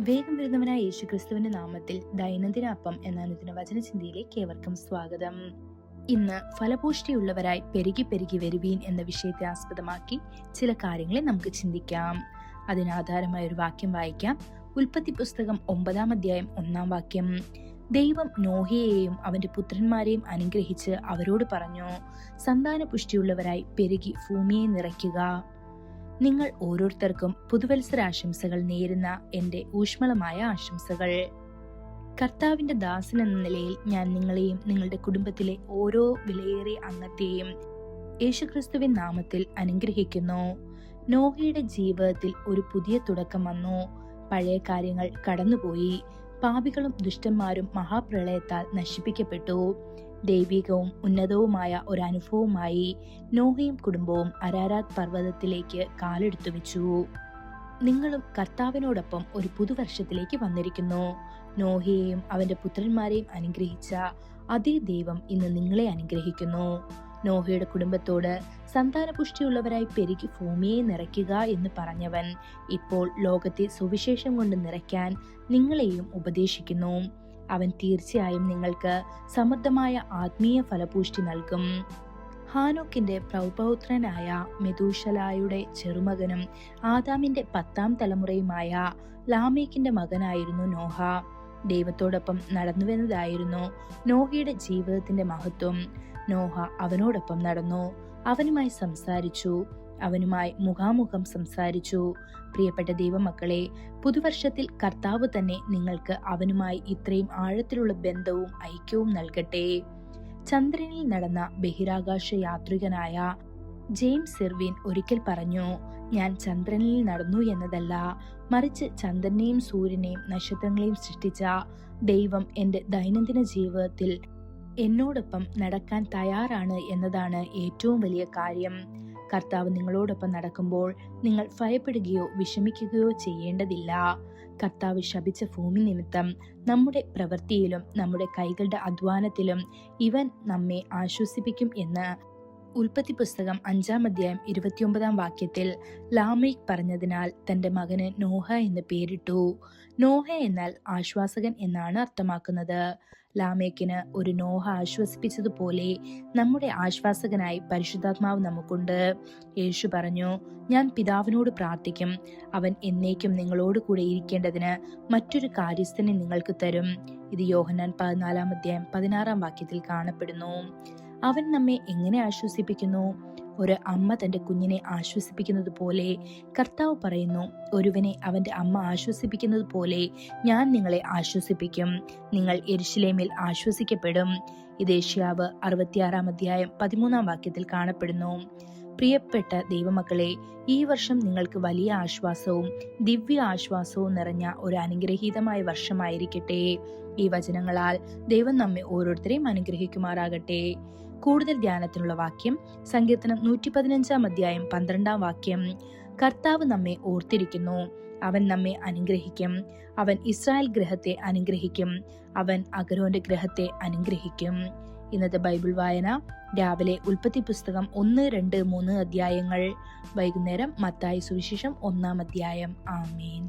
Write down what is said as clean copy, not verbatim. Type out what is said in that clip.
വേഗം വരുന്നവനായ യേശുക്രിസ്തുവിന്റെ നാമത്തിൽ ദൈനംദിന അപ്പം എന്ന അനുദിന വചനചിന്തയിലേക്ക് ഏവർക്കും സ്വാഗതം. ഇന്ന് ഫലപുഷ്ടിയുള്ളവരായി പെരുകി പെരുകി വരുവീൻ എന്ന വിഷയത്തെ ആസ്പദമാക്കി ചില കാര്യങ്ങളെ നമുക്ക് ചിന്തിക്കാം. അതിനാധാരമായ ഒരു വാക്യം വായിക്കാം. ഉൽപ്പത്തി പുസ്തകം 9-ാം അധ്യായം 1-ാം വാക്യം. ദൈവം നോഹയെയും അവന്റെ പുത്രന്മാരെയും അനുഗ്രഹിച്ച് അവരോട് പറഞ്ഞു, സന്താന പുഷ്ടിയുള്ളവരായി പെരുകി ഭൂമിയെ നിറയ്ക്കുക. നിങ്ങൾ ഓരോരുത്തർക്കും പുതുവത്സരാശംസകൾ നേരുന്ന എന്റെ ഊഷ്മളമായ ആശംസകൾ. കർത്താവിന്റെ ദാസൻ എന്ന നിലയിൽ ഞാൻ നിങ്ങളെയും നിങ്ങളുടെ കുടുംബത്തിലെ ഓരോ വിലയേറിയ അംഗത്തെയും യേശുക്രിസ്തുവിൻ നാമത്തിൽ അനുഗ്രഹിക്കുന്നു. നോഹയുടെ ജീവിതത്തിൽ ഒരു പുതിയ തുടക്കം വന്നു. പഴയ കാര്യങ്ങൾ കടന്നുപോയി. പാപികളും ദുഷ്ടന്മാരും മഹാപ്രളയത്താൽ നശിപ്പിക്കപ്പെട്ടു. ദൈവികവും ഉന്നതവുമായ ഒരു അനുഭവമായി നോഹയും കുടുംബവും അരാരാത്ത് പർവ്വതത്തിലേക്ക് കാലെടുത്തു വെച്ചു. നിങ്ങളും കർത്താവിനോടൊപ്പം ഒരു പുതുവർഷത്തിലേക്ക് വന്നിരിക്കുന്നു. നോഹയെയും അവന്റെ പുത്രന്മാരെയും അനുഗ്രഹിച്ച അതേ ദൈവം ഇന്ന് നിങ്ങളെ അനുഗ്രഹിക്കുന്നു. നോഹയുടെ കുടുംബത്തോട് സന്താനപുഷ്ടിയുള്ളവരായി പെരുകി ഭൂമിയെ നിറയ്ക്കുക എന്ന് പറഞ്ഞവൻ ഇപ്പോൾ ലോകത്തെ സുവിശേഷം കൊണ്ട് നിറയ്ക്കാൻ നിങ്ങളെയും ഉപദേശിക്കുന്നു. അവൻ തീർച്ചയായും നിങ്ങൾക്ക് സമൃദ്ധമായ ആത്മീയ ഫലപുഷ്ടി നൽകും. ഹാനോക്കിന്റെ പ്രൗപൗത്രനായ മെതൂശലായുടെ ചെറുമകനും ആദാമിന്റെ 10-ാം തലമുറയുമായ ലാമേക്കിന്റെ മകനായിരുന്നു നോഹ. ദൈവത്തോടൊപ്പം നടന്നുവെന്നതായിരുന്നു നോഹയുടെ ജീവിതത്തിന്റെ മഹത്വം. നോഹ അവനോടൊപ്പം നടന്നു, അവനുമായി സംസാരിച്ചു, അവനുമായി മുഖാമുഖം സംസാരിച്ചു. പ്രിയപ്പെട്ട ദൈവമക്കളെ, പുതുവർഷത്തിൽ കർത്താവ് തന്നെ നിങ്ങൾക്ക് അവനുമായി ഇത്രയും ആഴത്തിലുള്ള ബന്ധവും ഐക്യവും നൽകട്ടെ. ചന്ദ്രനിൽ നടന്ന ബഹിരാകാശ യാത്രികനായ ജെയിംസ് ഇർവിൻ ഒരിക്കൽ പറഞ്ഞു, ഞാൻ ചന്ദ്രനിൽ നടന്നു എന്നതല്ല, മറിച്ച് ചന്ദ്രനെയും സൂര്യനെയും നക്ഷത്രങ്ങളെയും സൃഷ്ടിച്ച ദൈവം എന്റെ ദൈനംദിന ജീവിതത്തിൽ എന്നോടൊപ്പം നടക്കാൻ തയ്യാറാണ് എന്നതാണ് ഏറ്റവും വലിയ കാര്യം. കർത്താവ് നിങ്ങളോടൊപ്പം നടക്കുമ്പോൾ നിങ്ങൾ ഭയപ്പെടുകയോ വിഷമിക്കുകയോ ചെയ്യേണ്ടതില്ല. കർത്താവ് ശപിച്ച ഭൂമി നിമിത്തം നമ്മുടെ പ്രവൃത്തിയിലും നമ്മുടെ കൈകളുടെ അധ്വാനത്തിലും ഇവൻ നമ്മെ ആശ്വസിപ്പിക്കും എന്ന് ഉൽപ്പത്തി പുസ്തകം 5-ാം അധ്യായം 29-ാം വാക്യത്തിൽ ലാമേക്ക് പറഞ്ഞതിനാൽ തന്റെ മകന് നോഹ എന്ന് പേരിട്ടു. നോഹ എന്നാൽ ആശ്വാസകൻ എന്നാണ് അർത്ഥമാക്കുന്നത്. ലാമേക്കിന് ഒരു നോഹ ആശ്വസിപ്പിച്ചതുപോലെ നമ്മുടെ ആശ്വാസകനായി പരിശുദ്ധാത്മാവ് നമുക്കുണ്ട്. യേശു പറഞ്ഞു, ഞാൻ പിതാവിനോട് പ്രാർത്ഥിക്കും, അവൻ എന്നേക്കും നിങ്ങളോട് കൂടെ ഇരിക്കേണ്ടതിന് മറ്റൊരു കാര്യസ്ഥനെ നിങ്ങൾക്ക് തരും. ഇത് യോഹന്നാൻ 14-ാം അധ്യായം 16-ാം വാക്യത്തിൽ കാണപ്പെടുന്നു. അവൻ നമ്മെ എങ്ങനെ ആശ്വസിപ്പിക്കുന്നു? ഒരു അമ്മ തന്റെ കുഞ്ഞിനെ ആശ്വസിപ്പിക്കുന്നത് പോലെ കർത്താവ് പറയുന്നു, ഒരുവനെ അവന്റെ അമ്മ ആശ്വസിപ്പിക്കുന്നത് പോലെ ഞാൻ നിങ്ങളെ ആശ്വസിപ്പിക്കും. നിങ്ങൾ യെരൂശലേമിൽ ആശ്വസിക്കപ്പെടും. ഇത് യെശയ്യാവ് 66-ാം അധ്യായം 13-ാം വാക്യത്തിൽ കാണപ്പെടുന്നു. പ്രിയപ്പെട്ട ദൈവമക്കളെ, ഈ വർഷം നിങ്ങൾക്ക് വലിയ ആശ്വാസവും ദിവ്യ ആശ്വാസവും നിറഞ്ഞ ഒരു അനുഗ്രഹീതമായ വർഷമായിരിക്കട്ടെ. ഈ വചനങ്ങളാൽ ദൈവം നമ്മെ ഓരോരുത്തരെയും അനുഗ്രഹിക്കുമാറാകട്ടെ. കൂടുതൽ ധ്യാനത്തിനുള്ള വാക്യം സങ്കീർത്തനം 115-ാം അധ്യായം 12-ാം വാക്യം. കർത്താവ് നമ്മെ ഓർത്തിരിക്കുന്നു, അവൻ നമ്മെ അനുഗ്രഹിക്കും. അവൻ ഇസ്രായേൽ ഗൃഹത്തെ അനുഗ്രഹിക്കും, അവൻ അഹരോന്റെ ഗൃഹത്തെ അനുഗ്രഹിക്കും. ഇന്നത്തെ ബൈബിൾ വായന രാവിലെ ഉൽപ്പത്തി പുസ്തകം 1, 2, 3 അധ്യായങ്ങൾ. വൈകുന്നേരം മത്തായി സുവിശേഷം 1-ാം അധ്യായം. ആമേൻ.